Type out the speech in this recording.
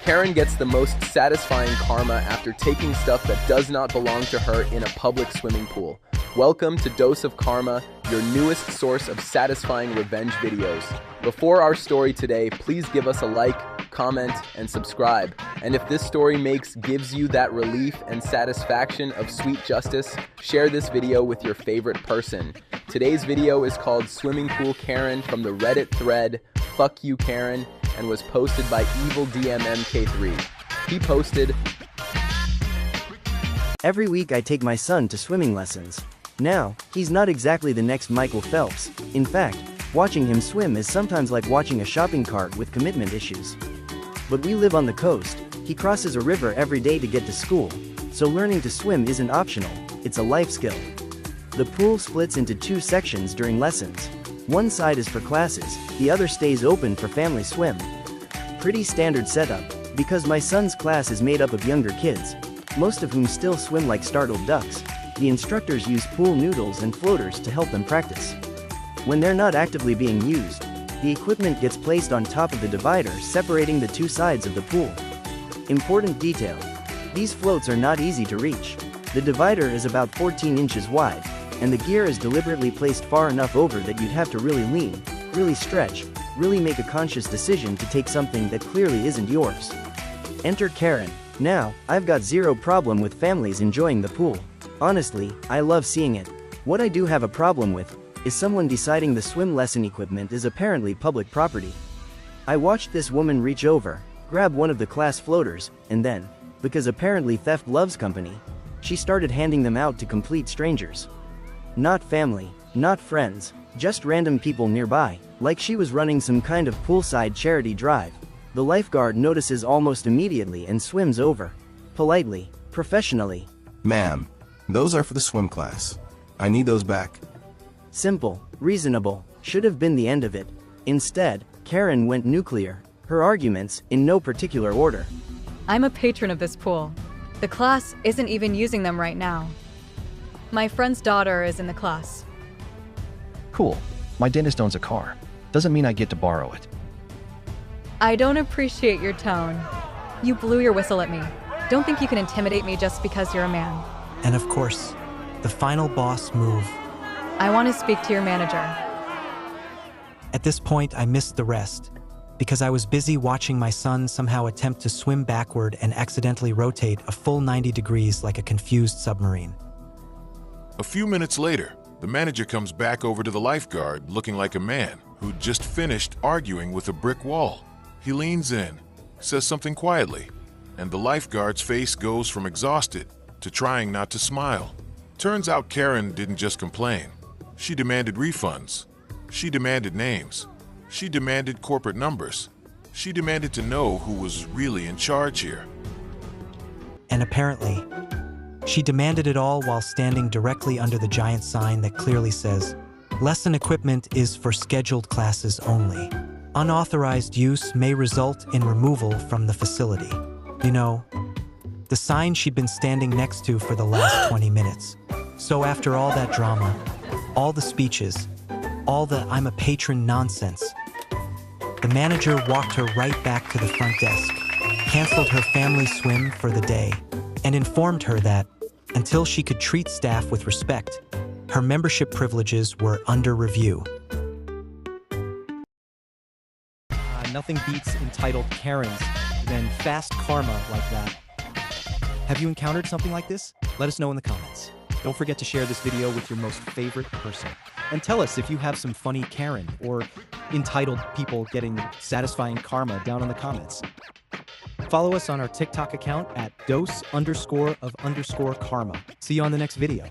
Karen gets the most satisfying karma after taking stuff that does not belong to her in a public swimming pool. Welcome to Dose of Karma, your newest source of satisfying revenge videos. Before our story today, please give us a like, comment, and subscribe. And if this story gives you that relief and satisfaction of sweet justice, share this video with your favorite person. Today's video is called Swimming Pool Karen from the Reddit thread Fuck You Karen, and was posted by EvilDMMK3. He posted, "Every week I take my son to swimming lessons. Now, he's not exactly the next Michael Phelps. In fact, watching him swim is sometimes like watching a shopping cart with commitment issues. But we live on the coast, he crosses a river every day to get to school, so learning to swim isn't optional, it's a life skill. The pool splits into two sections during lessons. One side is for classes, the other stays open for family swim. Pretty standard setup, because my son's class is made up of younger kids, most of whom still swim like startled ducks. The instructors use pool noodles and floaters to help them practice. When they're not actively being used, the equipment gets placed on top of the divider separating the two sides of the pool. Important detail: these floats are not easy to reach. The divider is about 14 inches wide, and the gear is deliberately placed far enough over that you'd have to really lean, really stretch, really make a conscious decision to take something that clearly isn't yours." Enter Karen. "Now, I've got zero problem with families enjoying the pool. Honestly, I love seeing it. What I do have a problem with is someone deciding the swim lesson equipment is apparently public property. I watched this woman reach over, grab one of the class floaters, and then, because apparently theft loves company, she started handing them out to complete strangers. Not family, not friends, just random people nearby, like she was running some kind of poolside charity drive. The lifeguard notices almost immediately and swims over. Politely, professionally. "Ma'am, those are for the swim class. I need those back." Simple, reasonable, should have been the end of it. Instead, Karen went nuclear. Her arguments, in no particular order. "I'm a patron of this pool. The class isn't even using them right now. My friend's daughter is in the class." "Cool. My dentist owns a car. Doesn't mean I get to borrow it." "I don't appreciate your tone. You blew your whistle at me. Don't think you can intimidate me just because you're a man." And of course, the final boss move. "I want to speak to your manager." At this point, I missed the rest, because I was busy watching my son somehow attempt to swim backward and accidentally rotate a full 90 degrees like a confused submarine. A few minutes later, the manager comes back over to the lifeguard looking like a man who'd just finished arguing with a brick wall. He leans in, says something quietly, and the lifeguard's face goes from exhausted to trying not to smile. Turns out Karen didn't just complain. She demanded refunds. She demanded names. She demanded corporate numbers. She demanded to know who was really in charge here. And apparently, she demanded it all while standing directly under the giant sign that clearly says, "Lesson equipment is for scheduled classes only. Unauthorized use may result in removal from the facility." You know, the sign she'd been standing next to for the last 20 minutes. So after all that drama, all the speeches, all the "I'm a patron" nonsense, the manager walked her right back to the front desk, canceled her family swim for the day, and informed her that, until she could treat staff with respect, her membership privileges were under review. Nothing beats entitled Karens than fast karma like that. Have you encountered something like this? Let us know in the comments. Don't forget to share this video with your most favorite person. And tell us if you have some funny Karen or entitled people getting satisfying karma down in the comments. Follow us on our TikTok account at dose_of_karma. See you on the next video.